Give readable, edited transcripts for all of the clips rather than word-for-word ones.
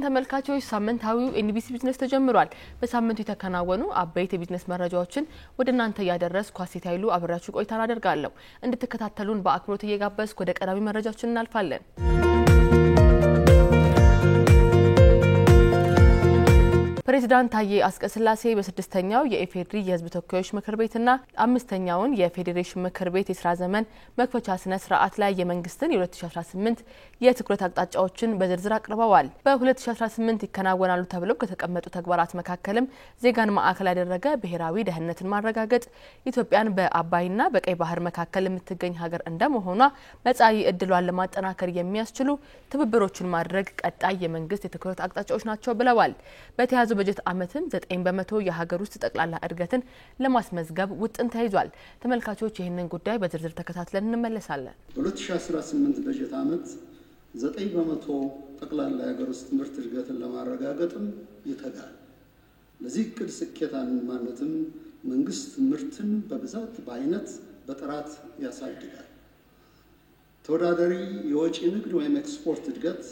ተመልካቾች ሳምንታዊው ኤንቢሲ ቢዝነስ ተጀምሯል። በሳምንቱ የተከናወኑ አበይት የቢዝነስ መረጃዎችን ወደናንተ ያደረስኩ ኳሴት ኃይሉ አብራችሁ ቆይታ አደርጋለሁ። እንድትከታተሉን በአክብሮት እየጋበዝኩ ወደ ቀዳሚ መረጃችን እናልፋለን። ፕሬዝዳንት ታዬ አስቀስላሴ በ6ኛው የኢፌዴሪ የህዝብ ተወካዮች ምክር ቤትና 5ኛውን የፌዴሬሽን ምክር ቤት የሥራ ዘመን መክፈቻ ስነ ስርዓት ላይ የመንግስትን የ2018 የትኩረት አቅጣጫዎችን በዝርዝር አቅርበዋል። በ2018 ይከናወናሉ ተብለው ከተቀመጡ ተግባራት መካከልም ዜጋን ማዕከል ያደረገ ብሔራዊ ደህንነትን ማረጋገጥ፣ ኢትዮጵያን በአባይና በቀይ ባህር መካከል የምትገኝ ሀገር እንደመሆኗ መጻኢ ዕድሏን ለማጠናከር የሚያስችሉ ትብብሮችን ማድረግ ቀጣይ የመንግስት የትኩረት አቅጣጫዎች ናቸው ብለዋል። በተያዙ በጀት ዓመትም 9% የሀገር ውስጥ ጠቅላላ እድገትን ለማስመዝገብ ውጥን ተይዟል። ተመልካቾች ይህንን ጉዳይ በዝርዝር ተከታትለን እንመለሳለን። በ2018 በጀት ዓመት 9% ጠቅላላ የሀገር ውስጥ ምርት እድገትን ለማረጋገጥም ይተጋል። ለዚህ እቅድ ስኬታማነትም መንግስት ምርትን በብዛት በአይነት በጥራት ያሳድጋል። ተወዳዳሪ የወጪ ንግድ ወይም ኤክስፖርት እድገት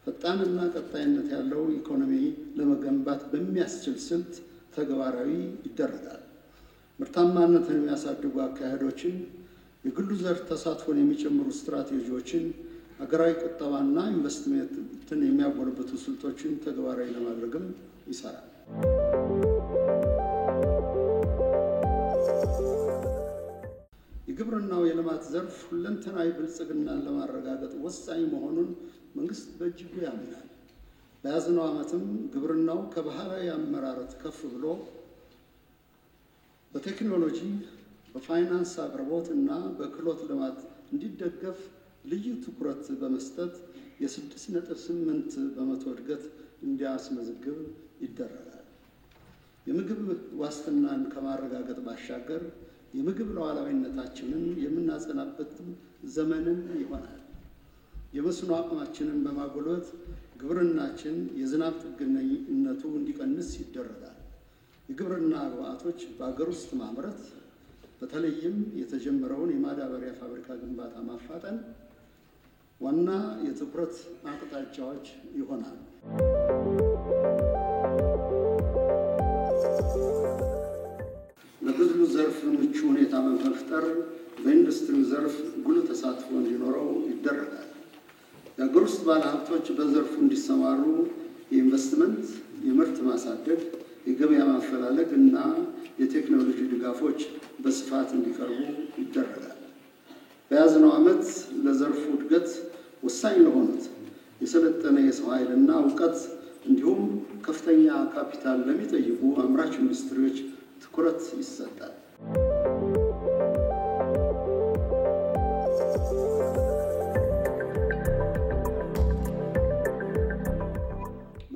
ፈጣንና ቀጣይነት ያለው ኢኮኖሚ ለመገንባት በሚያስችል ስልት ተግባራዊ ይደረጋል። ምርታማነትን የሚያሳድጉ አካሄዶችን፣ የግሉ ዘርፍ ተሳትፎን የሚጨምሩ ስትራቴጂዎችን፣ ሀገራዊ ቁጠባና ኢንቨስትመንትን የሚያጎለብቱ ስልቶችን ተግባራዊ ለማድረግም ይሰራል። የግብርናው የልማት ዘርፍ ሁለንተናዊ ብልጽግናን ለማረጋገጥ ወሳኝ መሆኑን መንግስት በእጅጉ ያምናል። በያዝነው ዓመትም ግብርናው ከባህላዊ አመራረት ከፍ ብሎ በቴክኖሎጂ፣ በፋይናንስ አቅርቦት እና በክህሎት ልማት እንዲደገፍ ልዩ ትኩረት በመስጠት የ6.8% እድገት እንዲያስመዘግብ ይደረጋል። የምግብ ዋስትናን ከማረጋገጥ ባሻገር የምግብ ሉዓላዊነታችንን የምናጸናበት ዘመንን ይሆናል። የመስኖ አቅማችንን በማጎልበት ግብርናችን የዝናብ ጥገኝነቱ እንዲቀንስ ይደረጋል። የግብርና ግብዓቶች በአገር ውስጥ ማምረት፣ በተለይም የተጀመረውን የማዳበሪያ ፋብሪካ ግንባታ ማፋጠን ዋና የትኩረት አቅጣጫዎች ይሆናል። ለግሉ ዘርፍ ምቹ ሁኔታ መፍጠር በኢንዱስትሪ ዘርፍ ጉልህ ተሳትፎ እንዲኖረው ይደረጋል። የሀገር ውስጥ ባለሀብቶች በዘርፉ እንዲሰማሩ የኢንቨስትመንት፣ የምርት ማሳደግ፣ የገበያ ማፈላለግ እና የቴክኖሎጂ ድጋፎች በስፋት እንዲቀርቡ ይደረጋል። በያዝነው ዓመት ለዘርፉ እድገት ወሳኝ ለሆኑት የሰለጠነ የሰው ኃይልና እውቀት እንዲሁም ከፍተኛ ካፒታል ለሚጠይቁ አምራች ኢንዱስትሪዎች ትኩረት ይሰጣል።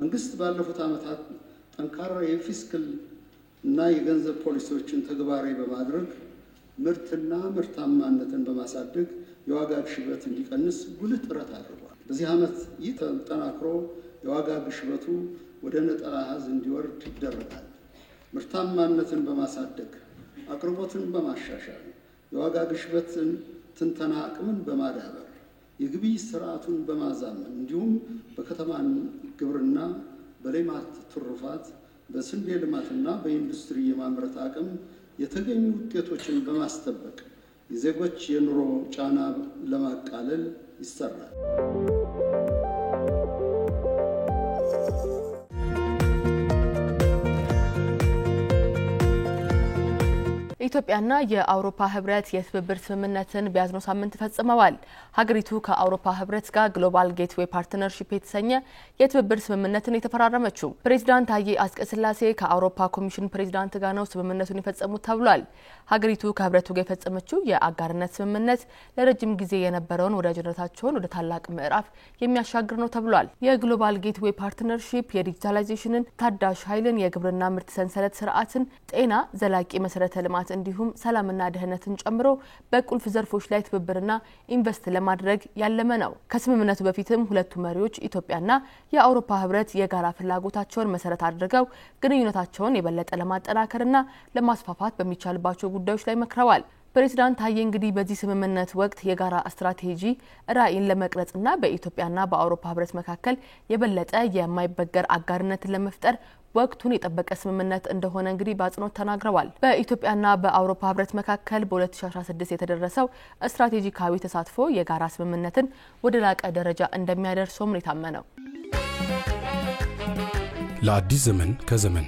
መንግስት ባለፉት ዓመታት ጠንካራ የፊስካል እና የገንዘብ ፖሊሲዎችን ተግባራዊ በማድረግ ምርትና ምርታማነትን በማሳደግ የዋጋ ግሽበት እንዲቀንስ ጉልህ ጥረት አድርጓል። በዚህ ዓመት ይህ ተጠናክሮ የዋጋ ግሽበቱ ወደ ነጠላ አሃዝ እንዲወርድ ይደረጋል። ምርታማነትን በማሳደግ አቅርቦትን በማሻሻል የዋጋ ግሽበትን ትንተና አቅምን በማዳበር የግብይት ስርዓቱን በማዛመን እንዲሁም በከተማ ግብርና፣ በሌማት ትሩፋት፣ በስንዴ ልማትና በኢንዱስትሪ የማምረት አቅም የተገኙ ውጤቶችን በማስጠበቅ የዜጎች የኑሮ ጫና ለማቃለል ይሰራል። ኢትዮጵያና የአውሮፓ ህብረት የትብብር ስምምነትን በያዝነው ሳምንት ፈጽመዋል። ሀገሪቱ ከአውሮፓ ህብረት ጋር ግሎባል ጌትዌይ ፓርትነርሺፕ የተሰኘ የትብብር ስምምነትን የተፈራረመችው ፕሬዝዳንት ታዬ አስቀስላሴ ከአውሮፓ ኮሚሽን ፕሬዝዳንት ጋር ነው ስምምነቱን የፈጸሙት ተብሏል። ሀገሪቱ ከህብረቱ ጋር የፈጸመችው የአጋርነት ስምምነት ለረጅም ጊዜ የነበረውን ወዳጅነታቸውን ወደ ታላቅ ምዕራፍ የሚያሻግር ነው ተብሏል። የግሎባል ጌትዌይ ፓርትነርሺፕ የዲጂታላይዜሽንን፣ ታዳሽ ኃይልን፣ የግብርና ምርት ሰንሰለት ስርዓትን፣ ጤና፣ ዘላቂ መሰረተ ልማት እንዲሁም ሰላምና ደህንነትን ጨምሮ በቁልፍ ዘርፎች ላይ ትብብርና ኢንቨስት ለማድረግ ያለመ ነው። ከስምምነቱ በፊትም ሁለቱ መሪዎች ኢትዮጵያና የአውሮፓ ህብረት የጋራ ፍላጎታቸውን መሰረት አድርገው ግንኙነታቸውን የበለጠ ለማጠናከርና ለማስፋፋት በሚቻልባቸው ጉዳዮች ላይ መክረዋል። ፕሬዝዳንት ታዬ እንግዲህ በዚህ ስምምነት ወቅት የጋራ ስትራቴጂ ራዕይን ለመቅረጽና በኢትዮጵያና በአውሮፓ ህብረት መካከል የበለጠ የማይበገር አጋርነትን ለመፍጠር ወቅቱን የጠበቀ ስምምነት እንደሆነ እንግዲህ በአጽንኦት ተናግረዋል። በኢትዮጵያና በአውሮፓ ህብረት መካከል በ2016 የተደረሰው ስትራቴጂካዊ ተሳትፎ የጋራ ስምምነትን ወደ ላቀ ደረጃ እንደሚያደርሰውም ነው የታመነው። ለአዲስ ዘመን ከዘመን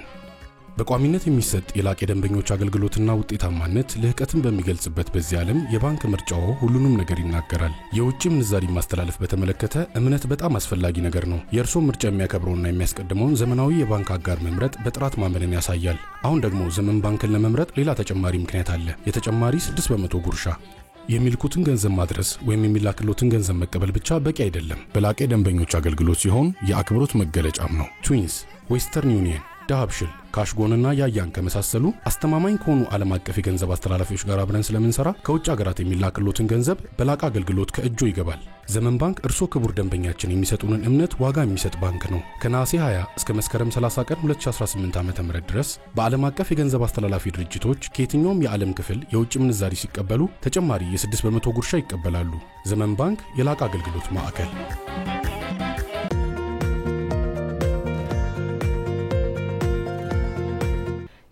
በቋሚነት የሚሰጥ የላቀ ደንበኞች አገልግሎትና ውጤታማነት ለህቀትን በሚገልጽበት በዚህ ዓለም የባንክ ምርጫው ሁሉንም ነገር ይናገራል። የውጭ ምንዛሪ ማስተላለፍ በተመለከተ እምነት በጣም አስፈላጊ ነገር ነው። የእርሶ ምርጫ የሚያከብረውና የሚያስቀድመውን ዘመናዊ የባንክ አጋር መምረጥ በጥራት ማመንን ያሳያል። አሁን ደግሞ ዘመን ባንክን ለመምረጥ ሌላ ተጨማሪ ምክንያት አለ። የተጨማሪ 6% ጉርሻ። የሚልኩትን ገንዘብ ማድረስ ወይም የሚላክሎትን ገንዘብ መቀበል ብቻ በቂ አይደለም። በላቀ ደንበኞች አገልግሎት ሲሆን የአክብሮት መገለጫም ነው። ትዊንስ፣ ዌስተርን ዩኒየን፣ ዳሃብሽል፣ ካሽጎንና ያያን ከመሳሰሉ አስተማማኝ ከሆኑ ዓለም አቀፍ የገንዘብ አስተላላፊዎች ጋር አብረን ስለምንሰራ ከውጭ ሀገራት የሚላክሎትን ገንዘብ በላቀ አገልግሎት ከእጆ ይገባል። ዘመን ባንክ እርሶ ክቡር ደንበኛችን የሚሰጡንን እምነት ዋጋ የሚሰጥ ባንክ ነው። ከነሐሴ 20 እስከ መስከረም 30 ቀን 2018 ዓ.ም ድረስ በዓለም አቀፍ የገንዘብ አስተላላፊ ድርጅቶች ከየትኛውም የዓለም ክፍል የውጭ ምንዛሪ ሲቀበሉ ተጨማሪ የ6% ጉርሻ ይቀበላሉ። ዘመን ባንክ የላቀ አገልግሎት ማዕከል።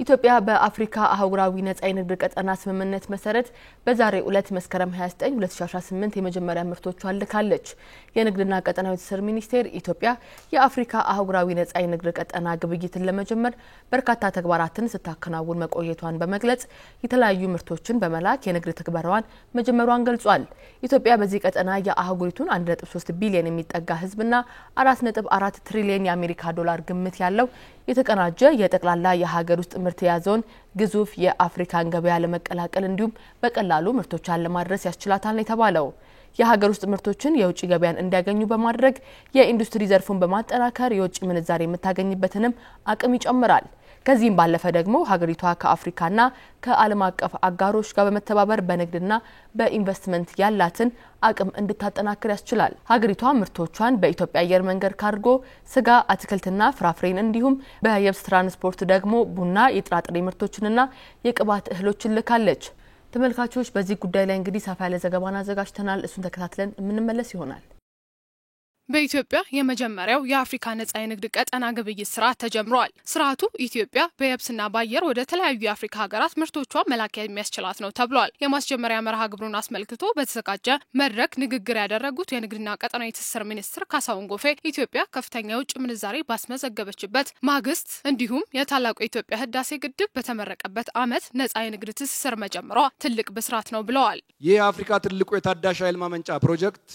ኢትዮጵያ በአፍሪካ አህጉራዊ ነጻ የንግድ ቀጠና ስምምነት መሰረት በዛሬው ዕለት መስከረም 29 2018 የመጀመሪያ ምርቶቿን ልካለች። የንግድና ቀጠናዊ ትስስር ሚኒስቴር ኢትዮጵያ የአፍሪካ አህጉራዊ ነጻ የንግድ ቀጠና ግብይትን ለመጀመር በርካታ ተግባራትን ስታከናውን መቆየቷን በመግለጽ የተለያዩ ምርቶችን በመላክ የንግድ ተግባራዋን መጀመሯን ገልጿል። ኢትዮጵያ በዚህ ቀጠና የአህጉሪቱን 1.3 ቢሊዮን የሚጠጋ ህዝብና 4.4 ትሪሊዮን የአሜሪካ ዶላር ግምት ያለው የተቀናጀ የጠቅላላ የሀገር ውስጥ ምርት የያዘውን ግዙፍ የአፍሪካን ገበያ ለመቀላቀል እንዲሁም በቀላሉ ምርቶቿን ለማድረስ ያስችላታል ነው የተባለው። የሀገር ውስጥ ምርቶችን የውጭ ገበያን እንዲያገኙ በማድረግ የኢንዱስትሪ ዘርፉን በማጠናከር የውጭ ምንዛሬ የምታገኝበትንም አቅም ይጨምራል። ከዚህም ባለፈ ደግሞ ሀገሪቷ ከአፍሪካና ከዓለም አቀፍ አጋሮች ጋር በመተባበር በንግድና በኢንቨስትመንት ያላትን አቅም እንድታጠናክር ያስችላል። ሀገሪቷ ምርቶቿን በኢትዮጵያ አየር መንገድ ካርጎ፣ ስጋ፣ አትክልትና ፍራፍሬን እንዲሁም በየብስ ትራንስፖርት ደግሞ ቡና፣ የጥራጥሬ ምርቶችንና የቅባት እህሎችን ልካለች። ተመልካቾች በዚህ ጉዳይ ላይ እንግዲህ ሰፋ ያለ ዘገባን አዘጋጅተናል። እሱን ተከታትለን የምንመለስ ይሆናል። በኢትዮጵያ የመጀመሪያው የአፍሪካ ነጻ የንግድ ቀጠና ግብይት ስርዓት ተጀምሯል። ስርዓቱ ኢትዮጵያ በየብስና በአየር ወደ ተለያዩ የአፍሪካ ሀገራት ምርቶቿን መላክ የሚያስችላት ነው ተብሏል። የማስጀመሪያ መርሃ ግብሩን አስመልክቶ በተዘጋጀ መድረክ ንግግር ያደረጉት የንግድና ቀጠናዊ ትስስር ሚኒስትር ካሳሁን ጎፌ ኢትዮጵያ ከፍተኛ የውጭ ምንዛሬ ባስመዘገበችበት ማግስት እንዲሁም የታላቁ የኢትዮጵያ ህዳሴ ግድብ በተመረቀበት ዓመት ነጻ የንግድ ትስስር መጀመሯ ትልቅ ብስራት ነው ብለዋል። ይህ የአፍሪካ ትልቁ የታዳሽ ኃይል ማመንጫ ፕሮጀክት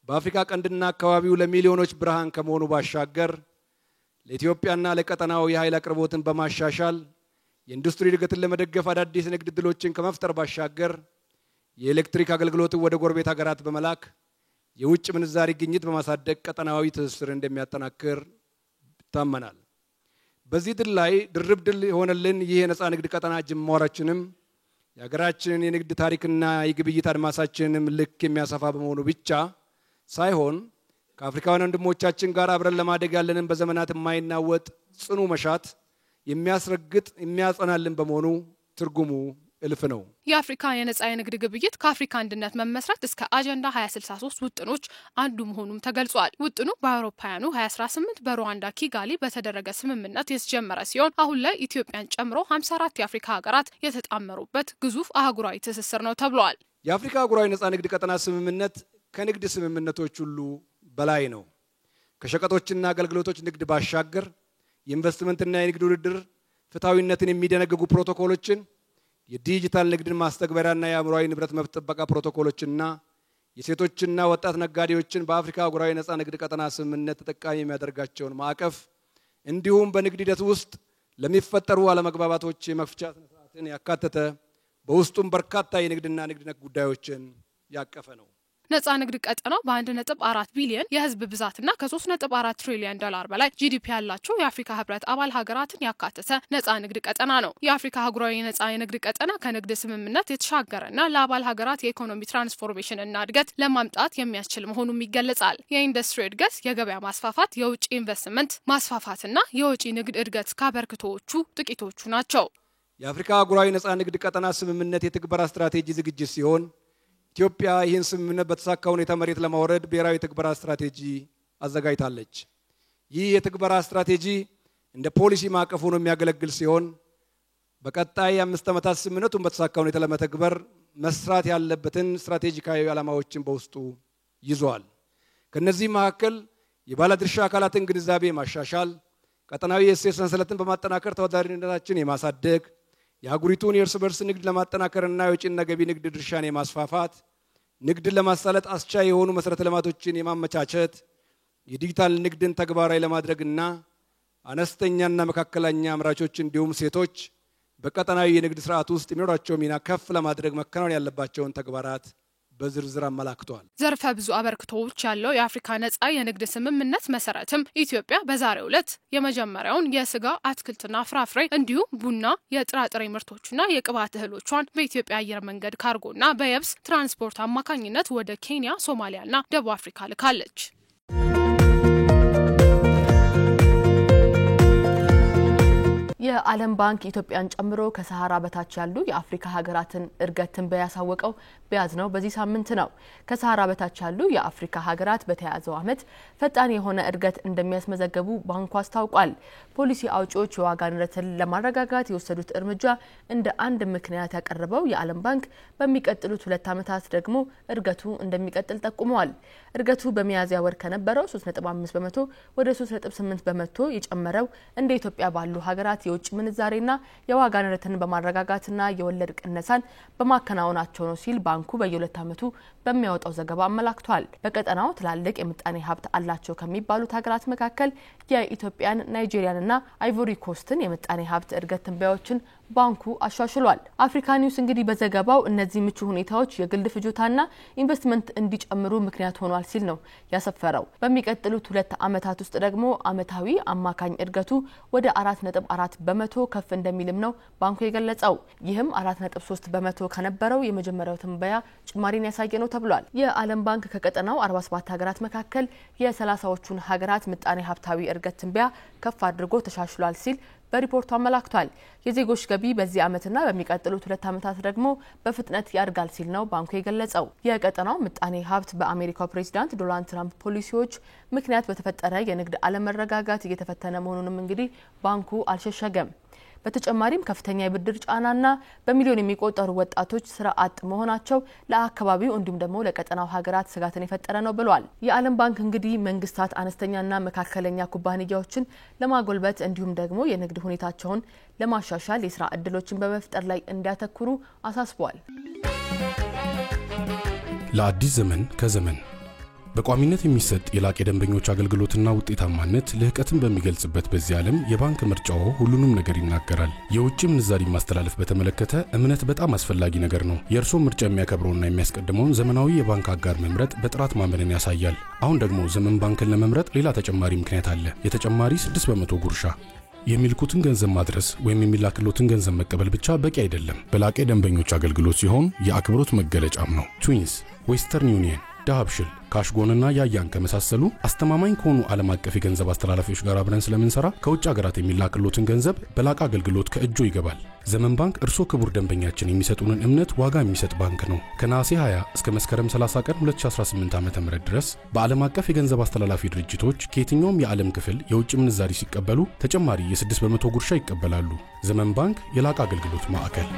በአፍሪካ ቀንድና አካባቢው ለሚሊዮኖች ብርሃን ከመሆኑ ባሻገር ለኢትዮጵያና ለቀጠናው የኃይል አቅርቦትን በማሻሻል የኢንዱስትሪ እድገትን ለመደገፍ አዳዲስ ንግድ ዕድሎችን ከመፍጠር ባሻገር የኤሌክትሪክ አገልግሎትን ወደ ጎረቤት ሀገራት በመላክ የውጭ ምንዛሪ ግኝት በማሳደግ ቀጠናዊ ትስስር እንደሚያጠናክር ይታመናል። በዚህ ድል ላይ ድርብ ድል የሆነልን ይህ የነጻ ንግድ ቀጠና ጅማሯችንም የሀገራችንን የንግድ ታሪክና የግብይት አድማሳችንን ልክ የሚያሰፋ በመሆኑ ብቻ ሳይሆን ከአፍሪካውያን ወንድሞቻችን ጋር አብረን ለማደግ ያለንን በዘመናት የማይናወጥ ጽኑ መሻት የሚያስረግጥ የሚያጸናልን በመሆኑ ትርጉሙ እልፍ ነው። የአፍሪካ የነጻ የንግድ ግብይት ከአፍሪካ አንድነት መመስረት እስከ አጀንዳ 2063 ውጥኖች አንዱ መሆኑም ተገልጿል። ውጥኑ በአውሮፓውያኑ 2018 በሩዋንዳ ኪጋሊ በተደረገ ስምምነት የተጀመረ ሲሆን አሁን ላይ ኢትዮጵያን ጨምሮ 54 የአፍሪካ ሀገራት የተጣመሩበት ግዙፍ አህጉራዊ ትስስር ነው ተብሏል። የአፍሪካ አህጉራዊ ነጻ ንግድ ቀጠና ስምምነት ከንግድ ስምምነቶች ሁሉ በላይ ነው። ከሸቀጦችና አገልግሎቶች ንግድ ባሻገር የኢንቨስትመንትና የንግድ ውድድር ፍትሃዊነትን የሚደነግጉ ፕሮቶኮሎችን፣ የዲጂታል ንግድን ማስተግበሪያና የአእምሯዊ ንብረት መብት ጥበቃ ፕሮቶኮሎችና የሴቶችና ወጣት ነጋዴዎችን በአፍሪካ አህጉራዊ ነጻ ንግድ ቀጠና ስምምነት ተጠቃሚ የሚያደርጋቸውን ማዕቀፍ እንዲሁም በንግድ ሂደት ውስጥ ለሚፈጠሩ አለመግባባቶች የመፍቻ ስርዓትን ያካተተ በውስጡም በርካታ የንግድና ንግድ ነክ ጉዳዮችን ያቀፈ ነው። ነጻ ንግድ ቀጠናው በ1.4 ቢሊዮን የህዝብ ብዛትና ከ3.4 ትሪሊዮን ዶላር በላይ ጂዲፒ ያላቸው የአፍሪካ ህብረት አባል ሀገራትን ያካተተ ነጻ ንግድ ቀጠና ነው። የአፍሪካ አህጉራዊ ነጻ የንግድ ቀጠና ከንግድ ስምምነት የተሻገረና ለአባል ሀገራት የኢኮኖሚ ትራንስፎርሜሽን እና እድገት ለማምጣት የሚያስችል መሆኑም ይገለጻል። የኢንዱስትሪ እድገት፣ የገበያ ማስፋፋት፣ የውጭ ኢንቨስትመንት ማስፋፋትና የውጭ ንግድ እድገት ካበርክቶዎቹ ጥቂቶቹ ናቸው። የአፍሪካ አህጉራዊ ነፃ ንግድ ቀጠና ስምምነት የትግበራ ስትራቴጂ ዝግጅት ሲሆን ኢትዮጵያ ይህን ስምምነት በተሳካ ሁኔታ መሬት ለማውረድ ብሔራዊ የትግበራ ስትራቴጂ አዘጋጅታለች። ይህ የትግበራ ስትራቴጂ እንደ ፖሊሲ ማዕቀፍ ሆኖ የሚያገለግል ሲሆን በቀጣይ 5 ዓመታት ስምምነቱን በተሳካ ሁኔታ ለመተግበር መስራት ያለበትን ስትራቴጂካዊ ዓላማዎችን በውስጡ ይዟል። ከነዚህ መካከል የባለድርሻ አካላትን ግንዛቤ ማሻሻል፣ ቀጠናዊ የእሴት ሰንሰለትን በማጠናከር ተወዳዳሪነታችንን የማሳደግ፣ የአህጉሪቱን የእርስ በርስ ንግድ ለማጠናከርና የውጭና ገቢ ንግድ ድርሻን የማስፋፋት፣ ንግድን ለማሳለጥ አስቻይ የሆኑ መሰረተ ልማቶችን የማመቻቸት፣ የዲጂታል ንግድን ተግባራዊ ለማድረግና አነስተኛና መካከለኛ አምራቾች እንዲሁም ሴቶች በቀጠናዊ የንግድ ስርዓት ውስጥ የሚኖራቸው ሚና ከፍ ለማድረግ መከናወን ያለባቸውን ተግባራት በዝርዝር አመላክቷል። ዘርፈ ብዙ አበርክቶዎች ያለው የአፍሪካ ነጻ የንግድ ስምምነት መሰረትም ኢትዮጵያ በዛሬው ዕለት የመጀመሪያውን የስጋ አትክልትና ፍራፍሬ እንዲሁም ቡና፣ የጥራጥሬ ምርቶችና የቅባት እህሎቿን በኢትዮጵያ አየር መንገድ ካርጎና በየብስ ትራንስፖርት አማካኝነት ወደ ኬንያ፣ ሶማሊያና ደቡብ አፍሪካ ልካለች። የዓለም ባንክ ኢትዮጵያን ጨምሮ ከሰሃራ በታች ያሉ የአፍሪካ ሀገራትን እድገት ትንበያ ያሳወቀው በያዝነው በዚህ ሳምንት ነው። ከሰሃራ በታች ያሉ የአፍሪካ ሀገራት በተያዘው ዓመት ፈጣን የሆነ እድገት እንደሚያስመዘግቡ ባንኩ አስታውቋል። ፖሊሲ አውጪዎች የዋጋ ንረትን ለማረጋጋት የወሰዱት እርምጃ እንደ አንድ ምክንያት ያቀረበው የዓለም ባንክ በሚቀጥሉት 2 ዓመታት ደግሞ እድገቱ እንደሚቀጥል ጠቁመዋል። እድገቱ በሚያዝያ ወር ከነበረው 3.5 በመቶ ወደ 3.8 በመቶ የጨመረው እንደ ኢትዮጵያ ባሉ ሀገራት የውጭ ምንዛሬና የዋጋ ንረትን በማረጋጋትና የወለድ ቅነሳን በማከናወናቸው ነው ሲል ባንኩ በየ2 ዓመቱ በሚያወጣው ዘገባ አመላክቷል። በቀጠናው ትላልቅ የምጣኔ ሀብት አላቸው ከሚባሉት ሀገራት መካከል የኢትዮጵያን፣ ናይጄሪያንና አይቮሪ ኮስትን የምጣኔ ሀብት እድገት ትንበያዎችን ባንኩ አሻሽሏል። አፍሪካ ኒውስ እንግዲህ በዘገባው እነዚህ ምቹ ሁኔታዎች የግል ፍጆታና ኢንቨስትመንት እንዲጨምሩ ምክንያት ሆኗል ሲል ነው ያሰፈረው። በሚቀጥሉት 2 ዓመታት ውስጥ ደግሞ አመታዊ አማካኝ እድገቱ ወደ 4.4 በመቶ ከፍ እንደሚልም ነው ባንኩ የገለጸው። ይህም 4.3 በመቶ ከነበረው የመጀመሪያው ትንበያ ጭማሪን ያሳየ ነው ተብሏል። የዓለም ባንክ ከቀጠናው 47 ሀገራት መካከል የ30ዎቹን ሀገራት ምጣኔ ሀብታዊ እድገት ትንበያ ከፍ አድርጎ ተሻሽሏል ሲል በሪፖርቱ አመላክቷል። የዜጎች ገቢ በዚህ ዓመትና በሚቀጥሉት 2 ዓመታት ደግሞ በፍጥነት ያድጋል ሲል ነው ባንኩ የገለጸው። የቀጠናው ምጣኔ ሀብት በአሜሪካው ፕሬዝዳንት ዶናልድ ትራምፕ ፖሊሲዎች ምክንያት በተፈጠረ የንግድ አለመረጋጋት እየተፈተነ መሆኑንም እንግዲህ ባንኩ አልሸሸገም። በተጨማሪም ከፍተኛ የብድር ጫናና በሚሊዮን የሚቆጠሩ ወጣቶች ስራ አጥ መሆናቸው ለአካባቢው እንዲሁም ደግሞ ለቀጠናው ሀገራት ስጋትን የፈጠረ ነው ብሏል። የዓለም ባንክ እንግዲህ መንግስታት አነስተኛና መካከለኛ ኩባንያዎችን ለማጎልበት እንዲሁም ደግሞ የንግድ ሁኔታቸውን ለማሻሻል የስራ እድሎችን በመፍጠር ላይ እንዲያተኩሩ አሳስቧል። ለአዲስ ዘመን ከዘመን በቋሚነት የሚሰጥ የላቀ ደንበኞች አገልግሎትና ውጤታማነት ልህቀትን በሚገልጽበት በዚህ ዓለም የባንክ ምርጫው ሁሉንም ነገር ይናገራል። የውጭ ምንዛሪ ማስተላለፍ በተመለከተ እምነት በጣም አስፈላጊ ነገር ነው። የእርሶ ምርጫ የሚያከብረውና የሚያስቀድመውን ዘመናዊ የባንክ አጋር መምረጥ በጥራት ማመንን ያሳያል። አሁን ደግሞ ዘመን ባንክን ለመምረጥ ሌላ ተጨማሪ ምክንያት አለ። የተጨማሪ 6 በመቶ ጉርሻ። የሚልኩትን ገንዘብ ማድረስ ወይም የሚላክሎትን ገንዘብ መቀበል ብቻ በቂ አይደለም። በላቀ ደንበኞች አገልግሎት ሲሆን የአክብሮት መገለጫም ነው። ትዊንስ፣ ዌስተርን ዩኒየን፣ ዳሃብሽል፣ ካሽጎንና ያያን ከመሳሰሉ አስተማማኝ ከሆኑ ዓለም አቀፍ የገንዘብ አስተላላፊዎች ጋር አብረን ስለምንሰራ ከውጭ ሀገራት የሚላክሎትን ገንዘብ በላቀ አገልግሎት ከእጆ ይገባል። ዘመን ባንክ እርሶ ክቡር ደንበኛችን የሚሰጡንን እምነት ዋጋ የሚሰጥ ባንክ ነው። ከነሐሴ 20 እስከ መስከረም 30 ቀን 2018 ዓ.ም ድረስ በዓለም አቀፍ የገንዘብ አስተላላፊ ድርጅቶች ከየትኛውም የዓለም ክፍል የውጭ ምንዛሪ ሲቀበሉ ተጨማሪ የ6 በመቶ ጉርሻ ይቀበላሉ። ዘመን ባንክ የላቀ አገልግሎት ማዕከል።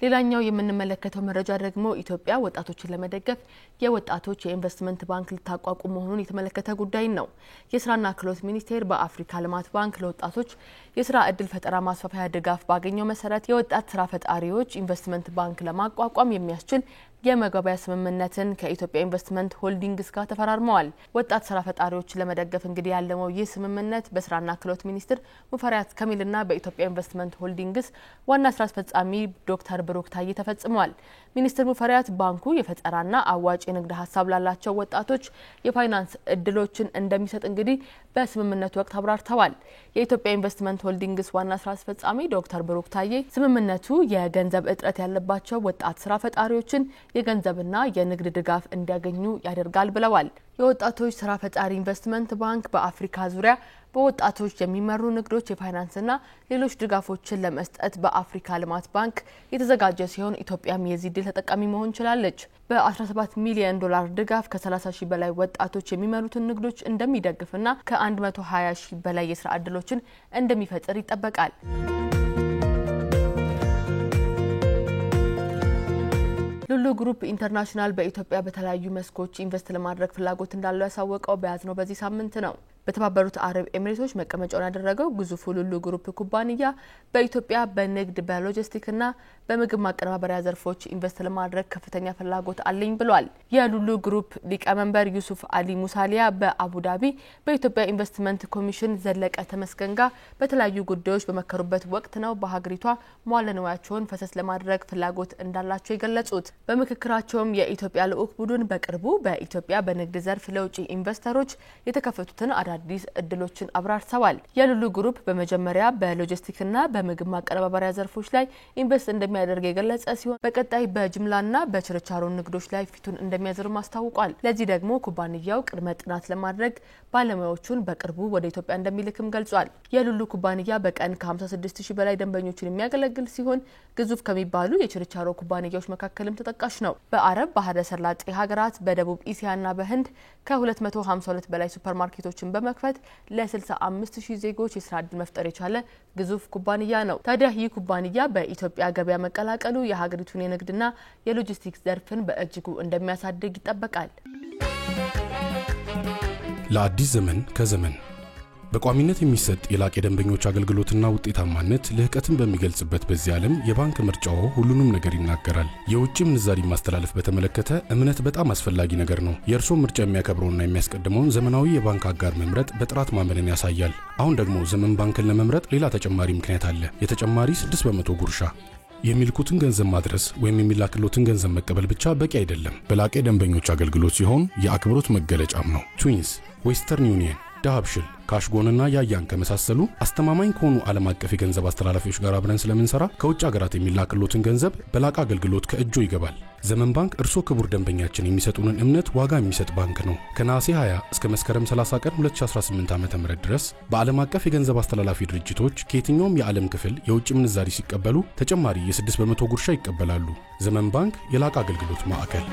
ሌላኛው የምንመለከተው መረጃ ደግሞ ኢትዮጵያ ወጣቶችን ለመደገፍ የወጣቶች የኢንቨስትመንት ባንክ ልታቋቁም መሆኑን የተመለከተ ጉዳይ ነው። የስራና ክህሎት ሚኒስቴር በአፍሪካ ልማት ባንክ ለወጣቶች የስራ እድል ፈጠራ ማስፋፊያ ድጋፍ ባገኘው መሰረት የወጣት ስራ ፈጣሪዎች ኢንቨስትመንት ባንክ ለማቋቋም የሚያስችል የመግባቢያ ስምምነትን ከኢትዮጵያ ኢንቨስትመንት ሆልዲንግስ ጋር ተፈራርመዋል። ወጣት ስራ ፈጣሪዎች ለመደገፍ እንግዲህ ያለመው ይህ ስምምነት በስራና ክህሎት ሚኒስቴር ሙፈሪያት ካሚልና በኢትዮጵያ ኢንቨስትመንት ሆልዲንግስ ዋና ስራ አስፈጻሚ ዶክተር ብሩክ ታዬ ተፈጽሟል። ሚኒስትር ሙፈሪያት ባንኩ የፈጠራና አዋጭ የንግድ ሀሳብ ላላቸው ወጣቶች የፋይናንስ እድሎችን እንደሚሰጥ እንግዲህ በስምምነቱ ወቅት አብራርተዋል። የኢትዮጵያ ኢንቨስትመንት ሆልዲንግስ ዋና ስራ አስፈጻሚ ዶክተር ብሩክ ታዬ ስምምነቱ የገንዘብ እጥረት ያለባቸው ወጣት ስራ ፈጣሪዎችን የገንዘብና የንግድ ድጋፍ እንዲያገኙ ያደርጋል ብለዋል። የወጣቶች ስራ ፈጣሪ ኢንቨስትመንት ባንክ በአፍሪካ ዙሪያ በወጣቶች የሚመሩ ንግዶች የፋይናንስና ሌሎች ድጋፎችን ለመስጠት በአፍሪካ ልማት ባንክ የተዘጋጀ ሲሆን ኢትዮጵያም የዚህ ድል ተጠቃሚ መሆን ችላለች። በ17 ሚሊዮን ዶላር ድጋፍ ከ30 ሺህ በላይ ወጣቶች የሚመሩትን ንግዶች እንደሚደግፍና ከ120 ሺህ በላይ የስራ ዕድሎችን እንደሚፈጥር ይጠበቃል። ሉሉ ግሩፕ ኢንተርናሽናል በኢትዮጵያ በተለያዩ መስኮች ኢንቨስት ለማድረግ ፍላጎት እንዳለው ያሳወቀው በያዝነው በዚህ ሳምንት ነው። በተባበሩት አረብ ኤሚሬቶች መቀመጫውን ያደረገው ግዙፉ ሉሉ ግሩፕ ኩባንያ በኢትዮጵያ በንግድ በሎጂስቲክና በምግብ ማቀነባበሪያ ዘርፎች ኢንቨስት ለማድረግ ከፍተኛ ፍላጎት አለኝ ብሏል። የሉሉ ግሩፕ ሊቀመንበር ዩሱፍ አሊ ሙሳሊያ በአቡዳቢ በኢትዮጵያ ኢንቨስትመንት ኮሚሽን ዘለቀ ተመስገን ጋር በተለያዩ ጉዳዮች በመከሩበት ወቅት ነው በሀገሪቷ መዋዕለ ንዋያቸውን ፈሰስ ለማድረግ ፍላጎት እንዳላቸው የገለጹት። በምክክራቸውም የኢትዮጵያ ልዑክ ቡድን በቅርቡ በኢትዮጵያ በንግድ ዘርፍ ለውጭ ኢንቨስተሮች የተከፈቱትን አዲስ እድሎችን አብራርተዋል። የሉሉ ግሩፕ በመጀመሪያ በሎጂስቲክና በምግብ ማቀነባበሪያ ዘርፎች ላይ ኢንቨስት እንደሚያደርግ የገለጸ ሲሆን በቀጣይ በጅምላና በችርቻሮ ንግዶች ላይ ፊቱን እንደሚያዝርም አስታውቋል። ለዚህ ደግሞ ኩባንያው ቅድመ ጥናት ለማድረግ ባለሙያዎቹን በቅርቡ ወደ ኢትዮጵያ እንደሚልክም ገልጿል። የሉሉ ኩባንያ በቀን ከ56 ሺህ በላይ ደንበኞችን የሚያገለግል ሲሆን ግዙፍ ከሚባሉ የችርቻሮ ኩባንያዎች መካከልም ተጠቃሽ ነው። በአረብ ባህረ ሰላጤ ሀገራት፣ በደቡብ እስያና በህንድ ከ252 በላይ ሱፐርማርኬቶችን በመክፈት ለ65 ሺህ ዜጎች የስራ ዕድል መፍጠር የቻለ ግዙፍ ኩባንያ ነው። ታዲያ ይህ ኩባንያ በኢትዮጵያ ገበያ መቀላቀሉ የሀገሪቱን የንግድና የሎጂስቲክስ ዘርፍን በእጅጉ እንደሚያሳድግ ይጠበቃል። ለአዲስ ዘመን ከዘመን በቋሚነት የሚሰጥ የላቅ የደንበኞች አገልግሎትና ውጤታማነት ልህቀትን በሚገልጽበት በዚህ ዓለም የባንክ ምርጫው ሁሉንም ነገር ይናገራል። የውጭ ምንዛሪ ማስተላለፍ በተመለከተ እምነት በጣም አስፈላጊ ነገር ነው። የእርስዎ ምርጫ የሚያከብረውና የሚያስቀድመውን ዘመናዊ የባንክ አጋር መምረጥ በጥራት ማመንን ያሳያል። አሁን ደግሞ ዘመን ባንክን ለመምረጥ ሌላ ተጨማሪ ምክንያት አለ። የተጨማሪ 6% ጉርሻ። የሚልኩትን ገንዘብ ማድረስ ወይም የሚላክሎትን ገንዘብ መቀበል ብቻ በቂ አይደለም። በላቅ የደንበኞች አገልግሎት ሲሆን የአክብሮት መገለጫም ነው። ትዊንስ፣ ዌስተርን ዩኒየን፣ ዳብሽል፣ ካሽጎንና ያያን ከመሳሰሉ አስተማማኝ ከሆኑ ዓለም አቀፍ የገንዘብ አስተላላፊዎች ጋር አብረን ስለምንሰራ ከውጭ ሀገራት የሚላክሎትን ገንዘብ በላቅ አገልግሎት ከእጆ ይገባል። ዘመን ባንክ እርስዎ ክቡር ደንበኛችን የሚሰጡንን እምነት ዋጋ የሚሰጥ ባንክ ነው። ከነሐሴ 20 እስከ መስከረም 30 ቀን 2018 ዓ.ም ድረስ በዓለም አቀፍ የገንዘብ አስተላላፊ ድርጅቶች ከየትኛውም የዓለም ክፍል የውጭ ምንዛሪ ሲቀበሉ ተጨማሪ የ6% ጉርሻ ይቀበላሉ። ዘመን ባንክ የላቅ አገልግሎት ማዕከል።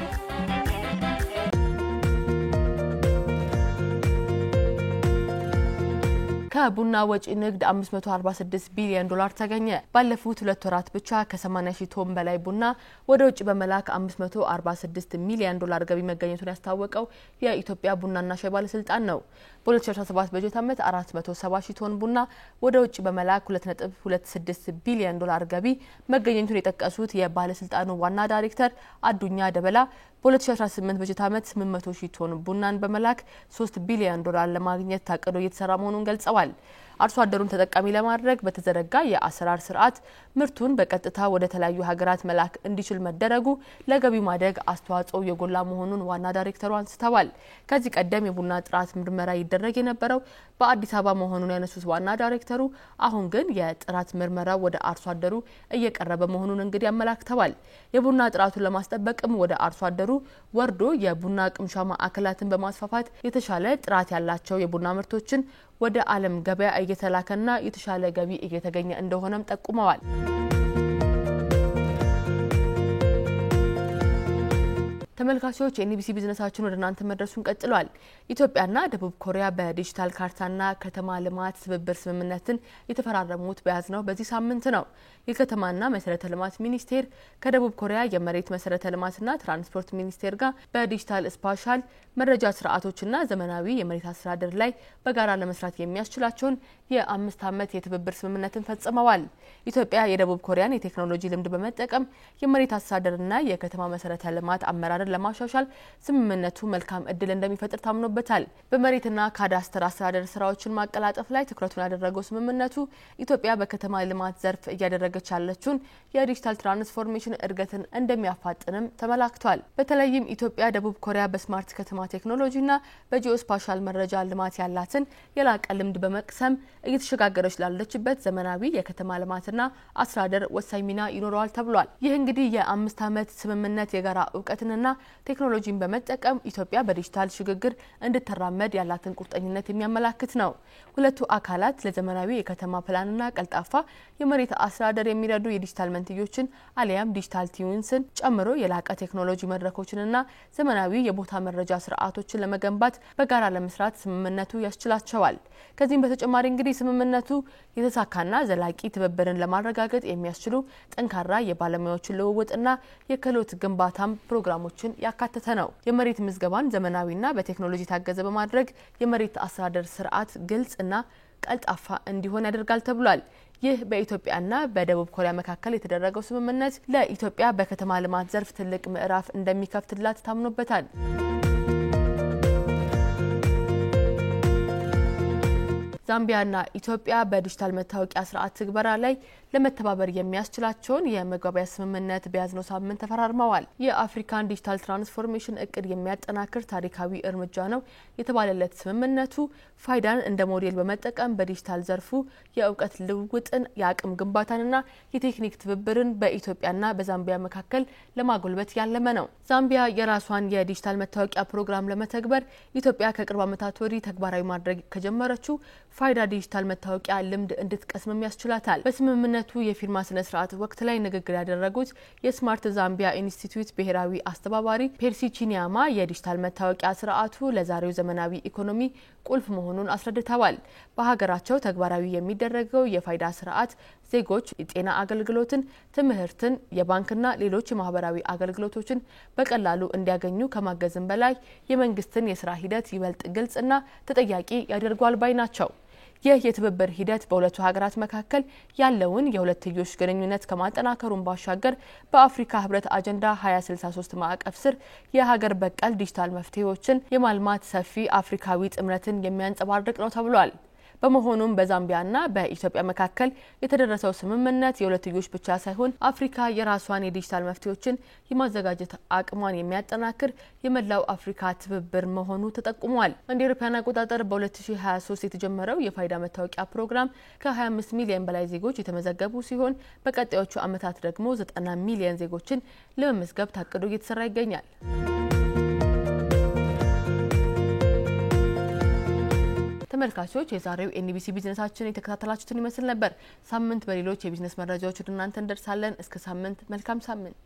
ከቡና ወጪ ንግድ 546 ቢሊዮን ዶላር ተገኘ። ባለፉት 2 ወራት ብቻ ከ80 ሺህ ቶን በላይ ቡና ወደ ውጭ በመላክ 546 ሚሊዮን ዶላር ገቢ መገኘቱን ያስታወቀው የኢትዮጵያ ቡናና ሻይ ባለስልጣን ነው። በ2017 በጀት ዓመት 470 ሺህ ቶን ቡና ወደ ውጭ በመላክ 2.26 ቢሊዮን ዶላር ገቢ መገኘቱን የጠቀሱት የባለስልጣኑ ዋና ዳይሬክተር አዱኛ ደበላ በ2018 በጀት ዓመት 800 ሺህ ቶን ቡናን በመላክ 3 ቢሊዮን ዶላር ለማግኘት ታቅዶ እየተሰራ መሆኑን ገልጸዋል። አርሶ አደሩን ተጠቃሚ ለማድረግ በተዘረጋ የአሰራር ስርዓት ምርቱን በቀጥታ ወደ ተለያዩ ሀገራት መላክ እንዲችል መደረጉ ለገቢው ማደግ አስተዋጽኦ የጎላ መሆኑን ዋና ዳይሬክተሩ አንስተዋል። ከዚህ ቀደም የቡና ጥራት ምርመራ ይደረግ የነበረው በአዲስ አበባ መሆኑን ያነሱት ዋና ዳይሬክተሩ አሁን ግን የጥራት ምርመራው ወደ አርሶ አደሩ እየቀረበ መሆኑን እንግዲህ ያመላክተዋል። የቡና ጥራቱን ለማስጠበቅም ወደ አርሶ አደሩ ወርዶ የቡና ቅምሻ ማዕከላትን በማስፋፋት የተሻለ ጥራት ያላቸው የቡና ምርቶችን ወደ ዓለም ገበያ እየተላከና የተሻለ ገቢ እየተገኘ እንደሆነም ጠቁመዋል። ተመልካቾች የኤንቢሲ ቢዝነሳችን ወደ እናንተ መድረሱን ቀጥሏል። ኢትዮጵያና ደቡብ ኮሪያ በዲጂታል ካርታና ከተማ ልማት ትብብር ስምምነትን የተፈራረሙት በያዝነው በዚህ ሳምንት ነው። የከተማና መሰረተ ልማት ሚኒስቴር ከደቡብ ኮሪያ የመሬት መሰረተ ልማትና ትራንስፖርት ሚኒስቴር ጋር በዲጂታል ስፓሻል መረጃ ስርዓቶችና ዘመናዊ የመሬት አስተዳደር ላይ በጋራ ለመስራት የሚያስችላቸውን የ5 ዓመት የትብብር ስምምነትን ፈጽመዋል። ኢትዮጵያ የደቡብ ኮሪያን የቴክኖሎጂ ልምድ በመጠቀም የመሬት አስተዳደርና የከተማ መሰረተ ልማት አመራርን ለማሻሻል ስምምነቱ መልካም እድል እንደሚፈጥር ታምኖበታል። በመሬትና ካዳስተር አስተዳደር ስራዎችን ማቀላጠፍ ላይ ትኩረቱን ያደረገው ስምምነቱ ኢትዮጵያ በከተማ ልማት ዘርፍ እያደረገች ያለችውን የዲጂታል ትራንስፎርሜሽን እድገትን እንደሚያፋጥንም ተመላክቷል። በተለይም ኢትዮጵያ ደቡብ ኮሪያ በስማርት ከተማ ቴክኖሎጂና በጂኦስፓሻል መረጃ ልማት ያላትን የላቀ ልምድ በመቅሰም እየተሸጋገረች ላለችበት ዘመናዊ የከተማ ልማትና አስተዳደር ወሳኝ ሚና ይኖረዋል ተብሏል። ይህ እንግዲህ የ5 ዓመት ስምምነት የጋራ እውቀትንና ቴክኖሎጂን በመጠቀም ኢትዮጵያ በዲጂታል ሽግግር እንድትራመድ ያላትን ቁርጠኝነት የሚያመላክት ነው። ሁለቱ አካላት ለዘመናዊ የከተማ ፕላንና ቀልጣፋ የመሬት አስተዳደር የሚረዱ የዲጂታል መንትዮችን አሊያም ዲጂታል ትዊንስን ጨምሮ የላቀ ቴክኖሎጂ መድረኮችንና ዘመናዊ የቦታ መረጃ ስርዓቶችን ለመገንባት በጋራ ለመስራት ስምምነቱ ያስችላቸዋል። ከዚህም በተጨማሪ እንግዲህ ስምምነቱ የተሳካና ዘላቂ ትብብርን ለማረጋገጥ የሚያስችሉ ጠንካራ የባለሙያዎችን ልውውጥና የክህሎት ግንባታም ፕሮግራሞችን ያካተተ ነው። የመሬት ምዝገባን ዘመናዊና በቴክኖሎጂ ታገዘ በማድረግ የመሬት አስተዳደር ስርዓት ግልጽና ቀልጣፋ እንዲሆን ያደርጋል ተብሏል። ይህ በኢትዮጵያና በደቡብ ኮሪያ መካከል የተደረገው ስምምነት ለኢትዮጵያ በከተማ ልማት ዘርፍ ትልቅ ምዕራፍ እንደሚከፍትላት ታምኖበታል። ዛምቢያና ኢትዮጵያ በዲጂታል መታወቂያ ስርዓት ትግበራ ላይ ለመተባበር የሚያስችላቸውን የመግባቢያ ስምምነት በያዝነው ሳምንት ተፈራርመዋል። የአፍሪካን ዲጂታል ትራንስፎርሜሽን እቅድ የሚያጠናክር ታሪካዊ እርምጃ ነው የተባለለት ስምምነቱ ፋይዳን እንደ ሞዴል በመጠቀም በዲጂታል ዘርፉ የእውቀት ልውውጥን፣ የአቅም ግንባታንና የቴክኒክ ትብብርን በኢትዮጵያና በዛምቢያ መካከል ለማጎልበት ያለመ ነው። ዛምቢያ የራሷን የዲጂታል መታወቂያ ፕሮግራም ለመተግበር ኢትዮጵያ ከቅርብ ዓመታት ወዲህ ተግባራዊ ማድረግ ከጀመረችው ፋይዳ ዲጂታል መታወቂያ ልምድ እንድትቀስም ያስችላታል። በስምምነቱ የፊርማ ስነ ስርዓት ወቅት ላይ ንግግር ያደረጉት የስማርት ዛምቢያ ኢንስቲትዩት ብሔራዊ አስተባባሪ ፔርሲ ቺኒያማ የዲጂታል መታወቂያ ስርዓቱ ለዛሬው ዘመናዊ ኢኮኖሚ ቁልፍ መሆኑን አስረድተዋል። በሀገራቸው ተግባራዊ የሚደረገው የፋይዳ ስርዓት ዜጎች የጤና አገልግሎትን፣ ትምህርትን፣ የባንክና ሌሎች የማህበራዊ አገልግሎቶችን በቀላሉ እንዲያገኙ ከማገዝም በላይ የመንግስትን የስራ ሂደት ይበልጥ ግልጽና ተጠያቂ ያደርጓል ባይ ናቸው። ይህ የትብብር ሂደት በሁለቱ ሀገራት መካከል ያለውን የሁለትዮሽ ግንኙነት ከማጠናከሩን ባሻገር በአፍሪካ ህብረት አጀንዳ 2063 ማዕቀፍ ስር የሀገር በቀል ዲጂታል መፍትሄዎችን የማልማት ሰፊ አፍሪካዊ ጥምረትን የሚያንጸባርቅ ነው ተብሏል። በመሆኑም በዛምቢያና በኢትዮጵያ መካከል የተደረሰው ስምምነት የሁለትዮሽ ብቻ ሳይሆን አፍሪካ የራሷን የዲጂታል መፍትሄዎችን የማዘጋጀት አቅሟን የሚያጠናክር የመላው አፍሪካ ትብብር መሆኑ ተጠቁሟል። እንደ አውሮፓውያን አቆጣጠር በ2023 የተጀመረው የፋይዳ መታወቂያ ፕሮግራም ከ25 ሚሊዮን በላይ ዜጎች የተመዘገቡ ሲሆን በቀጣዮቹ ዓመታት ደግሞ 90 ሚሊዮን ዜጎችን ለመመዝገብ ታቅዶ እየተሰራ ይገኛል። ተመልካቾች የዛሬው ኤንቢሲ ቢዝነሳችን የተከታተላችሁትን ይመስል ነበር። ሳምንት በሌሎች የቢዝነስ መረጃዎች ወደ እናንተ እንደርሳለን። እስከ ሳምንት መልካም ሳምንት።